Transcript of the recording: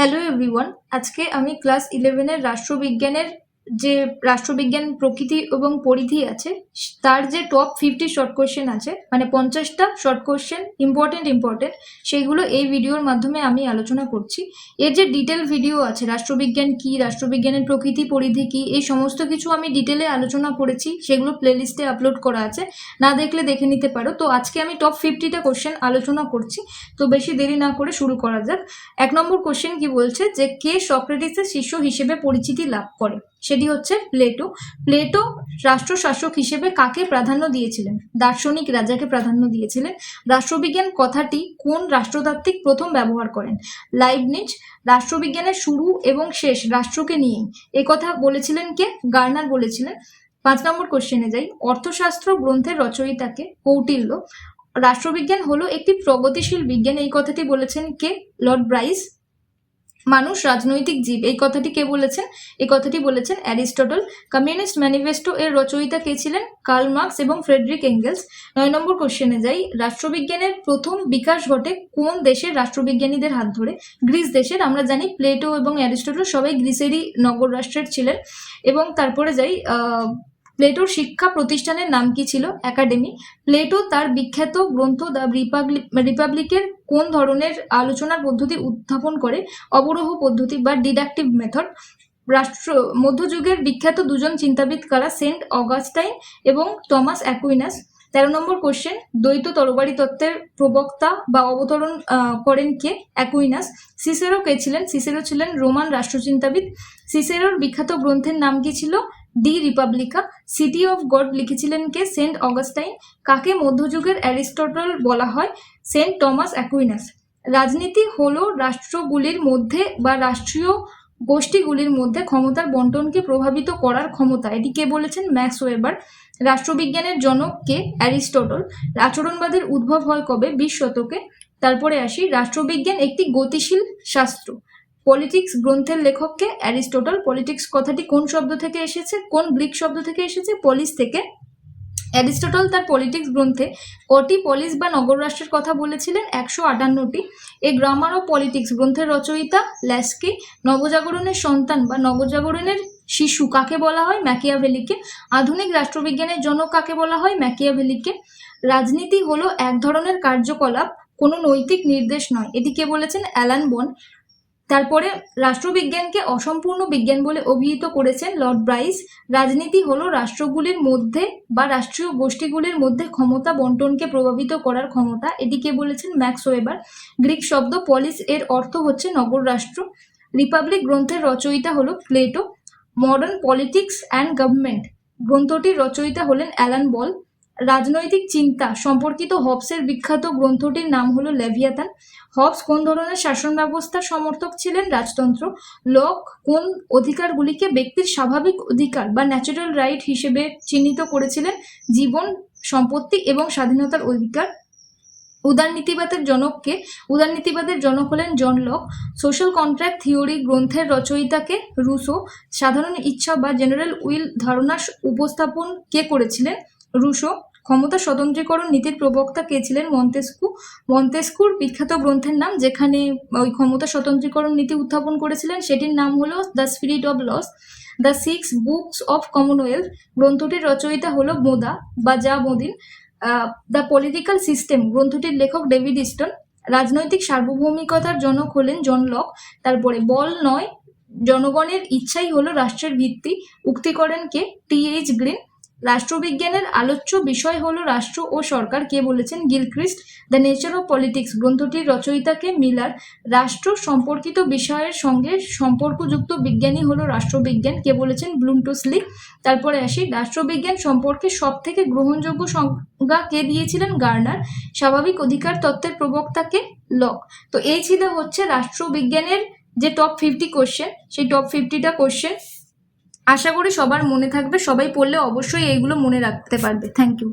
Hello everyone, আজকে আমি class 11-এর রাষ্ট্রবিজ্ঞানের যে রাষ্ট্রবিজ্ঞান প্রকৃতি এবং পরিধি আছে তার যে টপ 50 শর্ট কোয়েশ্চেন আছে, মানে 50টা শর্ট কোয়েশ্চেন ইম্পর্টেন্ট সেইগুলো এই ভিডিওর মাধ্যমে আমি আলোচনা করছি। এর যে ডিটেল ভিডিও আছে, রাষ্ট্রবিজ্ঞান কি, রাষ্ট্রবিজ্ঞানের প্রকৃতি পরিধি কি, এই সমস্ত কিছু আমি ডিটেলে আলোচনা করেছি, সেগুলো প্লেলিস্টে আপলোড করা আছে, না দেখলে দেখে নিতে পারো। তো আজকে আমি টপ 50টা কোশ্চেন আলোচনা করছি, তো বেশি দেরি না করে শুরু করা যাক। 1 নম্বর কোশ্চেন কি বলছে যে কে সক্রেটিসের শিষ্য হিসেবে পরিচিতি লাভ করে? সেটি হচ্ছে প্লেটো। প্লেটো রাষ্ট্রশাসক হিসেবে কাকে প্রাধান্য দিয়েছিলেন? দার্শনিক রাজাকে প্রাধান্য দিয়েছিলেন। রাষ্ট্রবিজ্ঞান কথাটি কোন রাষ্ট্রতাত্ত্বিক প্রথম ব্যবহার করেন? লাইবনিজ। রাষ্ট্রবিজ্ঞানের শুরু এবং শেষ রাষ্ট্রকে নিয়েই এ কথা বলেছিলেন কে? গার্নার বলেছিলেন। 5 নম্বর কোশ্চেনে যাই। অর্থশাস্ত্র গ্রন্থের রচয়িতাকে? কৌটিল্য। রাষ্ট্রবিজ্ঞান হলো একটি প্রগতিশীল বিজ্ঞান, এই কথাটি বলেছেন কে? Lord Bryce. মানুষ রাজনৈতিক জীব, এই কথাটি কে বলেছেন? এই কথাটি বলেছেন অ্যারিস্টটল। কমিউনিস্ট ম্যানিফেস্টো এর রচয়িতা কে ছিলেন? কার্ল মার্কস এবং ফ্রেডরিক এঙ্গেলস। 9 নম্বর কোশ্চেনে যাই। রাষ্ট্রবিজ্ঞানের প্রথম বিকাশ ঘটে কোন দেশের রাষ্ট্রবিজ্ঞানীদের হাত ধরে? গ্রিস দেশের। আমরা জানি প্লেটো এবং অ্যারিস্টটল সবাই গ্রিসেরই নগর রাষ্ট্রের ছিলেন। এবং তারপরে যাই, প্লেটোর শিক্ষা প্রতিষ্ঠানের নাম কি ছিল? একাডেমি। প্লেটো তার বিখ্যাত গ্রন্থ দ্য রিপাবলিকের কোন ধরনের আলোচনার পদ্ধতি উত্থাপন করে? অবরোহ পদ্ধতি বা ডিডাকটিভ মেথড। মধ্যযুগের বিখ্যাত দুজন চিন্তাবিদ কারা? সেন্ট অগাস্টাইন এবং টমাস অ্যাকুইনাস। 13 নম্বর কোশ্চেন। দ্বৈত তরবারি তত্ত্বের প্রবক্তা বা অবতরণ করেন কে? অ্যাকুইনাস। সিসেরো কে ছিলেন? সিসেরো ছিলেন রোমান রাষ্ট্রচিন্তাবিদ। সিসেরোর বিখ্যাত গ্রন্থের নাম কি ছিল? De Republica. City of God লিখেছিলেন কে? Saint Augustine. কাকে মধ্যযুগের অ্যারিস্টটল বলা হয়? Saint Thomas Aquinas. রাজনীতি হলো রাষ্ট্রগুলির মধ্যে বা রাষ্ট্রীয় গোষ্ঠীগুলির মধ্যে ক্ষমতার বন্টনকে প্রভাবিত করার ক্ষমতা, এটি কে বলেছেন? Max weber. রাষ্ট্রবিজ্ঞানের জনক কে? অ্যারিস্টটল। আচরণবাদের উদ্ভব হয় কবে? 20 শতকে। তারপরে আসি, রাষ্ট্রবিজ্ঞান একটি গতিশীল শাস্ত্র। পলিটিক্স গ্রন্থের লেখককে? অ্যারিস্টটল। পলিটিক্স কথাটি কোন শব্দ থেকে এসেছে? কোন গ্রিক শব্দ থেকে এসেছে? পলিস থেকে। অ্যারিস্টটল তার পলিটিক্স গ্রন্থে কটি পলিস বা নগর রাষ্ট্রের কথা বলেছিলেন? 158টি। এ গ্রামার অফ পলিটিক্স গ্রন্থের রচয়িতা? ল্যাস্কি। নবজাগরণের সন্তান বা নবজাগরণের শিশু কাকে বলা হয়? ম্যাকিয়াভেলিকে। আধুনিক রাষ্ট্রবিজ্ঞানের জনক কাকে বলা হয়? ম্যাকিয়াভেলিকে। রাজনীতি হলো এক ধরনের কার্যকলাপ, কোনো নৈতিক নির্দেশ নয়, এটি কে বলেছেন? অ্যালান বন। তারপরে রাষ্ট্রবিজ্ঞানকে অসম্পূর্ণ বিজ্ঞান বলে অভিহিত করেছেন লর্ড ব্রাইস। রাজনীতি হলো রাষ্ট্রগুলির মধ্যে বা রাষ্ট্রীয় গোষ্ঠীগুলির মধ্যে ক্ষমতা বন্টনকে প্রভাবিত করার ক্ষমতা, এটি কে বলেছেন? Max weber. গ্রিক শব্দ পলিস এর অর্থ হচ্ছে নগর রাষ্ট্র। রিপাবলিক গ্রন্থের রচয়িতা হলো Plato. Modern politics and government গ্রন্থটির রচয়িতা হলেন অ্যালান বল। রাজনৈতিক চিন্তা সম্পর্কিত হবসের বিখ্যাত গ্রন্থটির নাম হলো লেভিয়াথান। হবস কোন ধরনের শাসন ব্যবস্থার সমর্থক ছিলেন? রাজতন্ত্র। লক কোন অধিকারগুলিকে ব্যক্তির স্বাভাবিক অধিকার বা ন্যাচারাল রাইট হিসেবে চিহ্নিত করেছিলেন? জীবন, সম্পত্তি এবং স্বাধীনতার অধিকার। উদারনীতিবাদের জনককে? উদারনীতিবাদের জনক হলেন John Locke. Social contract theory গ্রন্থের রচয়িতাকে? রুসো। সাধারণ ইচ্ছা বা জেনারেল উইল ধারণা উপস্থাপন কে করেছিলেন? রুসো। ক্ষমতা স্বতন্ত্রীকরণ নীতির প্রবক্তা কে ছিলেন? মন্তেস্কু। মন্তেস্কুর বিখ্যাত গ্রন্থের নাম, যেখানে ওই ক্ষমতা স্বতন্ত্রীকরণ নীতি উত্থাপন করেছিলেন, সেটির নাম হলো the spirit of laws. The 6 books of commonwealth গ্রন্থটির রচয়িতা হলো মোদা বা জামোদিন। দ্য পলিটিক্যাল সিস্টেম গ্রন্থটির লেখক ডেভিড ইস্টন। রাজনৈতিক সার্বভৌমিকতার জনক হলেন জন লক। তারপরে বল নয়, জনগণের ইচ্ছাই হলো রাষ্ট্রের ভিত্তি, উক্তি করেন কে? টি.এইচ. গ্রিন। রাষ্ট্রবিজ্ঞানের আলোচ্য বিষয় হলো রাষ্ট্র ও সরকার, কে বলেছেন? Gilchrist. The nature of politics গ্রন্থটির রচয়িতাকে? মিলার। রাষ্ট্র সম্পর্কিত বিষয়ের সঙ্গে সম্পর্কযুক্ত বিজ্ঞানী হলো রাষ্ট্রবিজ্ঞান, কে বলেছেন? ব্লুমটুসলি। তারপরে আসি, রাষ্ট্রবিজ্ঞান সম্পর্কে সব থেকে গ্রহণযোগ্য সংজ্ঞা কে দিয়েছিলেন? গার্নার। স্বাভাবিক অধিকার তত্ত্বের প্রবক্তাকে? লক। তো এই ছিল হচ্ছে রাষ্ট্রবিজ্ঞানের যে টপ 50 কোশ্চেন, সেই টপ 50টা কোশ্চেন। আশা করি সবার মনে থাকবে, সবাই পড়লে অবশ্যই এইগুলো মনে রাখতে পারবে। Thank you.